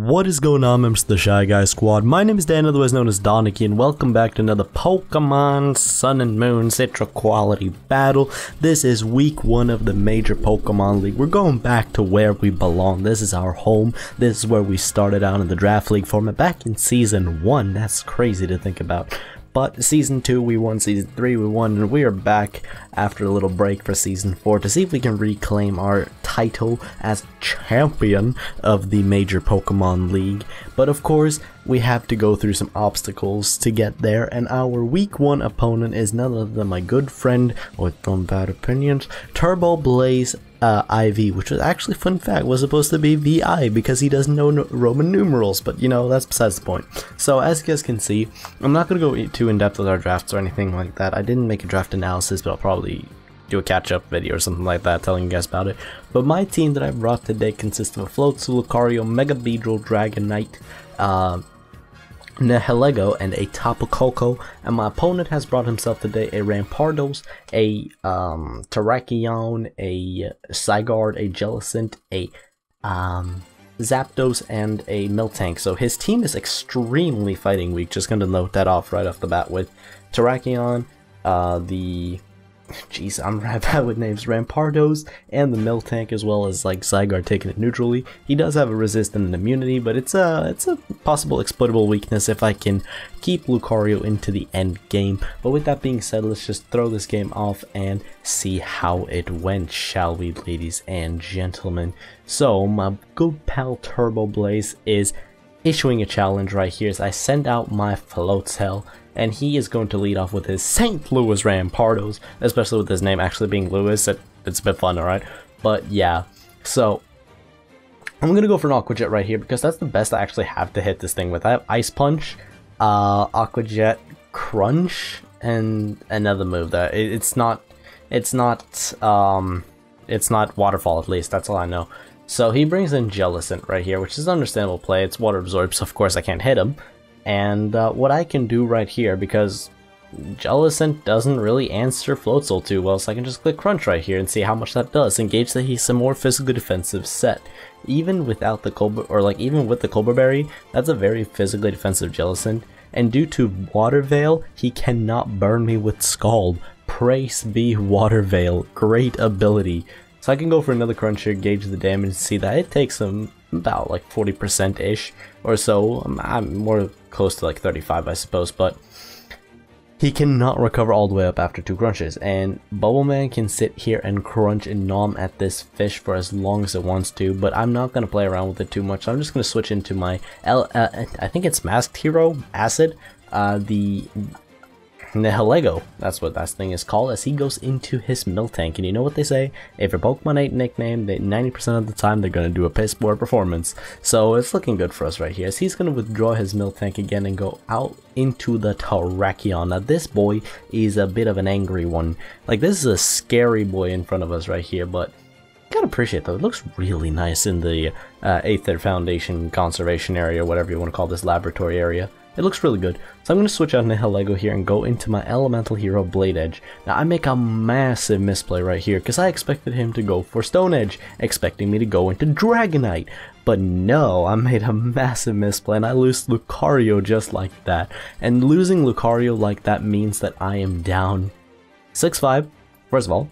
What is going on, members of the Shy Guy Squad? My name is Dan, otherwise known as Danekii, and welcome back to another Pokemon Sun and Moon Citra quality battle. This is week 1 of the major Pokemon League. We're going back to where we belong. This is our home. This is where we started out in the Draft League format back in Season 1. That's crazy to think about. But Season 2 we won, Season 3 we won, and we are back after a little break for Season 4 to see if we can reclaim our title as champion of the major Pokemon League. But of course, we have to go through some obstacles to get there, and our week 1 opponent is none other than my good friend, with some bad opinions, TurboBlaze IV, which was actually, fun fact, was supposed to be VI because he doesn't know Roman numerals, but you know, that's besides the point. So as you guys can see, I'm not going to go too in-depth with our drafts or anything like that. I didn't make a draft analysis, but I'll probably do a catch-up video or something like that telling you guys about it. But my team that I brought today consists of a Floatzel, Lucario, Mega Beedrill, Dragonite, Nihilego, and a Tapu Koko, and my opponent has brought himself today a Rampardos, a Terrakion, a Zygarde, a Jellicent, a Zapdos, and a Miltank. So his team is extremely fighting weak. Just gonna note that off right off the bat with Terrakion, jeez, I'm bad with names, Rampardos, and the Miltank, as well as like Zygarde taking it neutrally. He does have a resistance and immunity, but it's a possible exploitable weakness if I can keep Lucario into the end game. But with that being said, let's just throw this game off and see how it went, shall we, ladies and gentlemen? So my good pal TurboBlaze is issuing a challenge right here as I send out my Floatzel, and he is going to lead off with his St. Louis Rampardos, especially with his name actually being Louis. It's a bit fun, alright? But yeah, so I'm gonna go for an Aqua Jet right here because that's the best I actually have to hit this thing with. I have Ice Punch, Aqua Jet, Crunch, and another move that it's not Waterfall, at least, that's all I know. So he brings in Jellicent right here, which is an understandable play. It's water absorbed, so of course I can't hit him. And what I can do right here, because Jellicent doesn't really answer Floatzel too well, so I can just click Crunch right here and see how much that does. Engage that he's a more physically defensive set. Even without the Cobra, or like even with the Cobra Berry, that's a very physically defensive Jellicent. And due to Water Veil, he cannot burn me with Scald. Praise be Water Veil, great ability. So I can go for another Crunch here, gauge the damage, and see that it takes him about like 40%-ish or so. I'm more close to like 35, I suppose, but he cannot recover all the way up after 2 crunches, and Bubbleman can sit here and crunch and nom at this fish for as long as it wants to, but I'm not going to play around with it too much. I'm just going to switch into my I think it's Masked Hero, Acid, the Nihilego, that's what that thing is called, as he goes into his Miltank. And you know what they say, if your Pokemon ain't nicknamed, 90% of the time they're going to do a piss poor performance. So it's looking good for us right here, as he's going to withdraw his Miltank again and go out into the Terrakion. Now this boy is a bit of an angry one. Like, this is a scary boy in front of us right here, but gotta appreciate though, it looks really nice in the Aether Foundation conservation area, whatever you want to call this laboratory area. It looks really good. So I'm going to switch out Nihilego here and go into my Elemental Hero Blade Edge. Now I make a massive misplay right here because I expected him to go for Stone Edge, expecting me to go into Dragonite. But no, I made a massive misplay and I lose Lucario just like that. And losing Lucario like that means that I am down 6-5, first of all.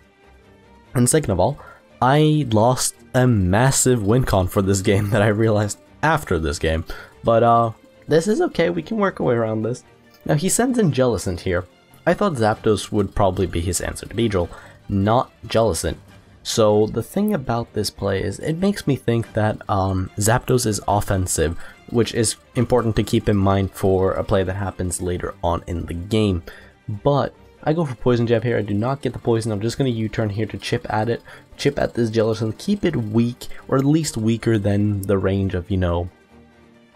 And second of all, I lost a massive win con for this game that I realized after this game. But this is okay, we can work our way around this. Now he sends in Jellicent here. I thought Zapdos would probably be his answer to Beedrill, not Jellicent. So the thing about this play is it makes me think that Zapdos is offensive, which is important to keep in mind for a play that happens later on in the game. But I go for Poison Jab here. I do not get the poison. I'm just going to U-turn here to chip at it, chip at this Jellicent, keep it weak, or at least weaker than the range of, you know,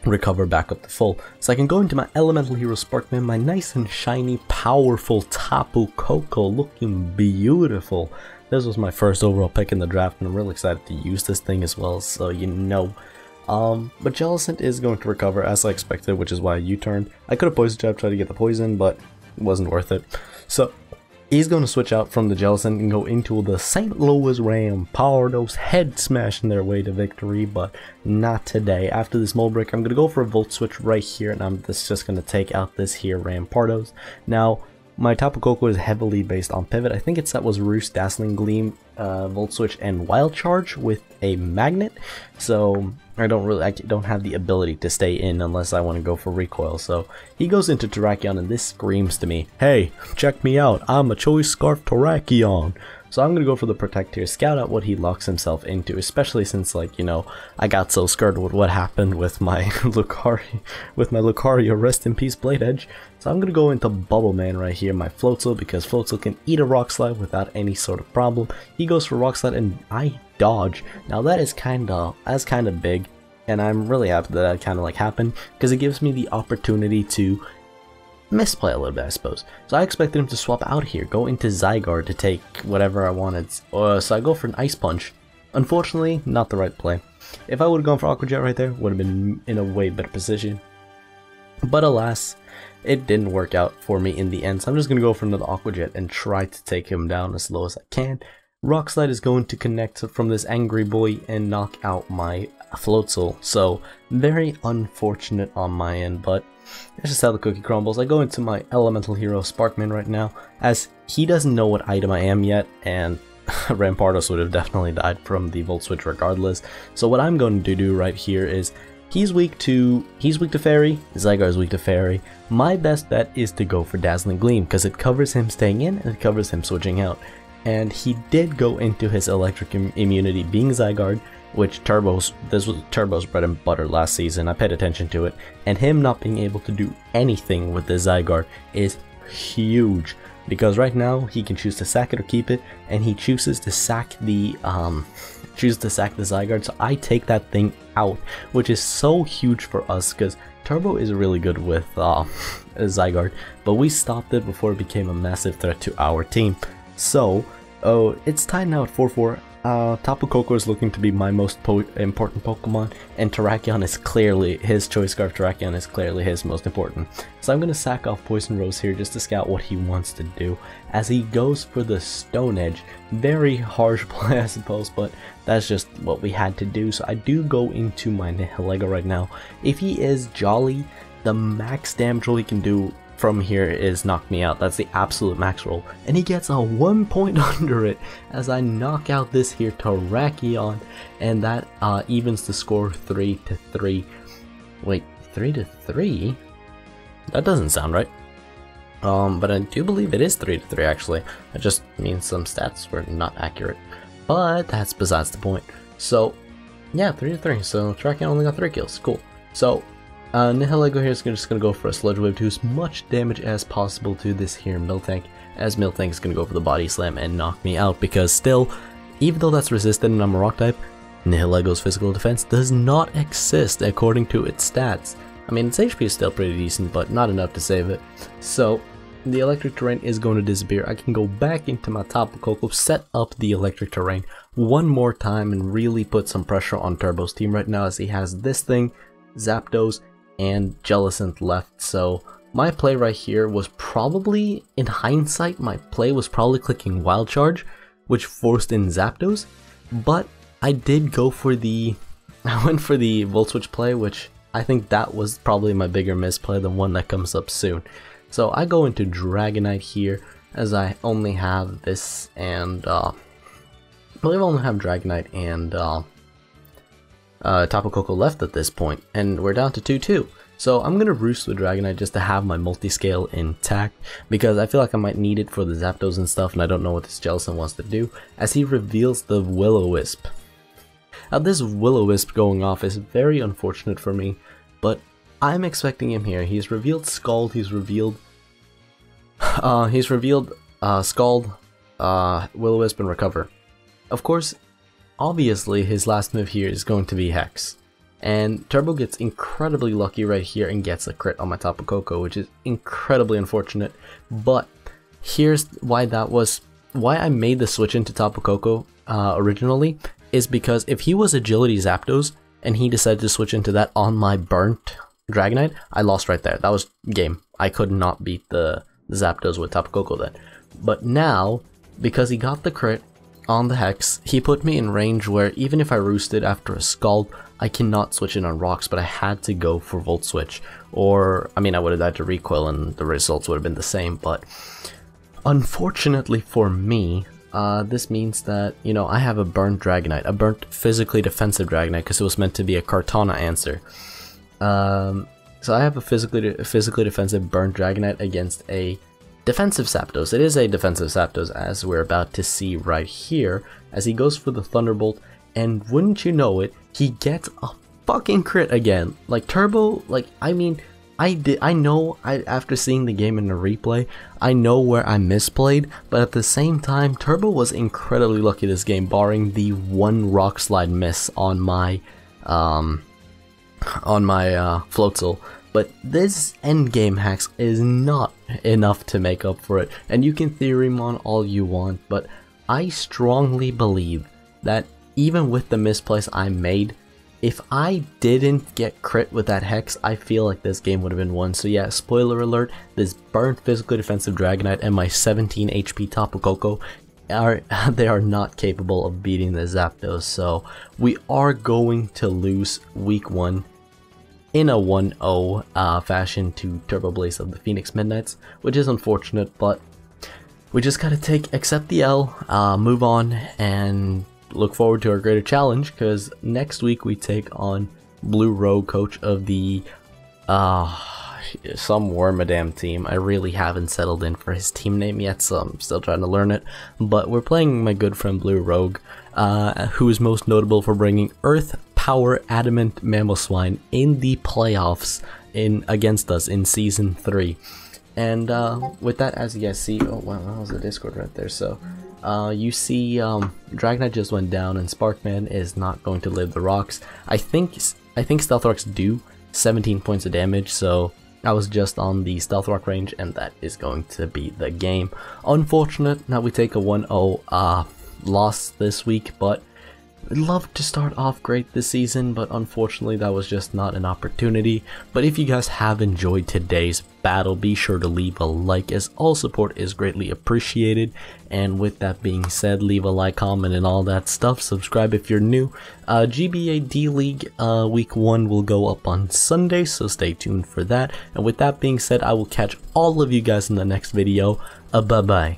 recover back up to full. So I can go into my Elemental Hero Sparkman, my nice and shiny, powerful Tapu Koko, looking beautiful. This was my first overall pick in the draft, and I'm really excited to use this thing as well, so you know. But Jellicent is going to recover as I expected, which is why I U-turned. I could have Poison Jab, tried to get the poison, but it wasn't worth it. So He's going to switch out from the Jellicent and go into the St. Louis Rampardos, head smashing their way to victory, but not today. After this mold break, I'm going to go for a Volt Switch right here, and I'm just going to take out this here Rampardos. Now, my Tapu Koko is heavily based on Pivot. I think it's that was Roost, Dazzling Gleam, Volt Switch, and Wild Charge with a Magnet. So I don't have the ability to stay in unless I want to go for Recoil. So he goes into Terrakion, and this screams to me, "Hey, check me out, I'm a Choice Scarf Terrakion." So I'm going to go for the Protect here, scout out what he locks himself into, especially since, like, you know, I got so scared with what happened with my Lucario, rest in peace Blade Edge. So I'm going to go into Bubble Man right here, my Floatzel, because Floatzel can eat a Rock Slide without any sort of problem. He goes for Rock Slide, and I dodge. Now that is kind of big, and I'm really happy that kind of like happened, because it gives me the opportunity to misplay a little bit, I suppose. So I expected him to swap out here, go into Zygarde to take whatever I wanted. So I go for an Ice Punch. Unfortunately, not the right play. If I would have gone for Aqua Jet right there, would have been in a way better position. But alas, it didn't work out for me in the end. So I'm just going to go for another Aqua Jet and try to take him down as low as I can. Rock Slide is going to connect from this Angry Boy and knock out my Floatzel. So very unfortunate on my end, but that's just how the cookie crumbles. I go into my Elemental Hero Sparkman right now, as he doesn't know what item I am yet, and Rampardos would have definitely died from the Volt Switch regardless. So what I'm going to do right here is, he's weak to Fairy, Zygarde is weak to Fairy. My best bet is to go for Dazzling Gleam, because it covers him staying in and it covers him switching out. And he did go into his electric immunity being Zygarde, which this was Turbo's bread and butter last season. I paid attention to it, and him not being able to do anything with the Zygarde is huge, because right now he can choose to sack it or keep it, and he chooses to sack the Zygarde, so I take that thing out, which is so huge for us, because Turbo is really good with Zygarde, but we stopped it before it became a massive threat to our team. So it's tied now at 4-4. Tapu Koko is looking to be my most important Pokemon, and Terrakion is clearly, his Choice Scarf Terrakion is clearly his most important. So I'm going to sack off Poison Rose here just to scout what he wants to do, as he goes for the Stone Edge. Very harsh play, I suppose, but that's just what we had to do. So I do go into my Nihilego right now. If he is Jolly, the max damage he can do from here is knock me out. That's the absolute max roll, and he gets a 1 point under it as I knock out this here Terrakion, and that evens the score 3-3. Wait, 3-3? That doesn't sound right. But I do believe it is 3-3 actually. That just means some stats were not accurate, but that's besides the point. So yeah, 3-3. So Terrakion only got 3 kills. Cool. So Nihilego here is just going to go for a Sludge Wave to as much damage as possible to this here Miltank, as Miltank is going to go for the Body Slam and knock me out, because still, even though that's resisted and I'm a Rock type, Nihilego's physical defense does not exist according to its stats. I mean, its HP is still pretty decent, but not enough to save it. So the Electric Terrain is going to disappear. I can go back into my Tapu Koko, set up the Electric Terrain one more time, and really put some pressure on Turbo's team right now, as he has this thing, Zapdos, and Jellicent left. So my play right here was probably, in hindsight, my play was probably clicking Wild Charge, which forced in Zapdos, but I did go for I went for the Volt Switch play, which I think that was probably my bigger misplay, the one that comes up soon. So I go into Dragonite here, as I only have this and I believe I only have Dragonite and Tapu Koko left at this point, and we're down to 2-2. So I'm gonna Roost with Dragonite just to have my multi-scale intact, because I feel like I might need it for the Zapdos and stuff, and I don't know what this Jellicent wants to do, as he reveals the Will-O-Wisp. Now this Will-O-Wisp going off is very unfortunate for me, but I'm expecting him here. He's revealed Scald, he's revealed Scald, Will-O-Wisp, and Recover. Of course, obviously his last move here is going to be Hex, and Turbo gets incredibly lucky right here and gets a crit on my Tapu Koko, which is incredibly unfortunate. But here's why I made the switch into Tapu Koko originally, is because if he was Agility Zapdos and he decided to switch into that on my burnt Dragonite, I lost right there. That was game. I could not beat the Zapdos with Tapu Koko then. But now, because he got the crit on the Hex, he put me in range where even if I roosted after a Scald, I cannot switch in on rocks, but I had to go for Volt Switch. Or, I mean, I would have died to Recoil and the results would have been the same, but unfortunately for me, this means that, you know, I have a burnt Dragonite, a burnt physically defensive Dragonite, because it was meant to be a Kartana answer. So I have a physically defensive burnt Dragonite against a defensive Zapdos. It is a defensive Zapdos, as we're about to see right here, as he goes for the Thunderbolt, and wouldn't you know it, he gets a fucking crit again. Like, Turbo, like, I mean, after seeing the game in the replay, I know where I misplayed, but at the same time, Turbo was incredibly lucky this game, barring the one Rock Slide miss on my Floatzel. But this endgame hacks is not enough to make up for it, and you can Theoremon all you want, but I strongly believe that even with the misplays I made, if I didn't get crit with that Hex, I feel like this game would have been won. So yeah, spoiler alert, this burnt physically defensive Dragonite and my 17 HP Tapu Koko they are not capable of beating the Zapdos, so we are going to lose week 1 in a 1-0 fashion to TurboBlaze of the Pheonix Midnights, which is unfortunate, but we just gotta accept the L, move on, and look forward to our greater challenge, because next week we take on Blue Rogue, coach of the some Wormadam team. I really haven't settled in for his team name yet, so I'm still trying to learn it, but we're playing my good friend Blue Rogue, who is most notable for bringing Earth Power Adamant Mamoswine in the playoffs against us in Season 3. And with that, as you guys see, oh wow, that was a Discord right there, so you see Dragonite just went down and Sparkman is not going to live the rocks. I think Stealth Rocks do 17 points of damage, so I was just on the Stealth Rock range, and that is going to be the game. Unfortunate, now we take a 1-0 loss this week, but I'd love to start off great this season, but unfortunately that was just not an opportunity. But if you guys have enjoyed today's battle, be sure to leave a like, as all support is greatly appreciated. And with that being said, leave a like, comment, and all that stuff. Subscribe if you're new. GBA D-League week 1 will go up on Sunday, so stay tuned for that. And with that being said, I will catch all of you guys in the next video. Bye-bye.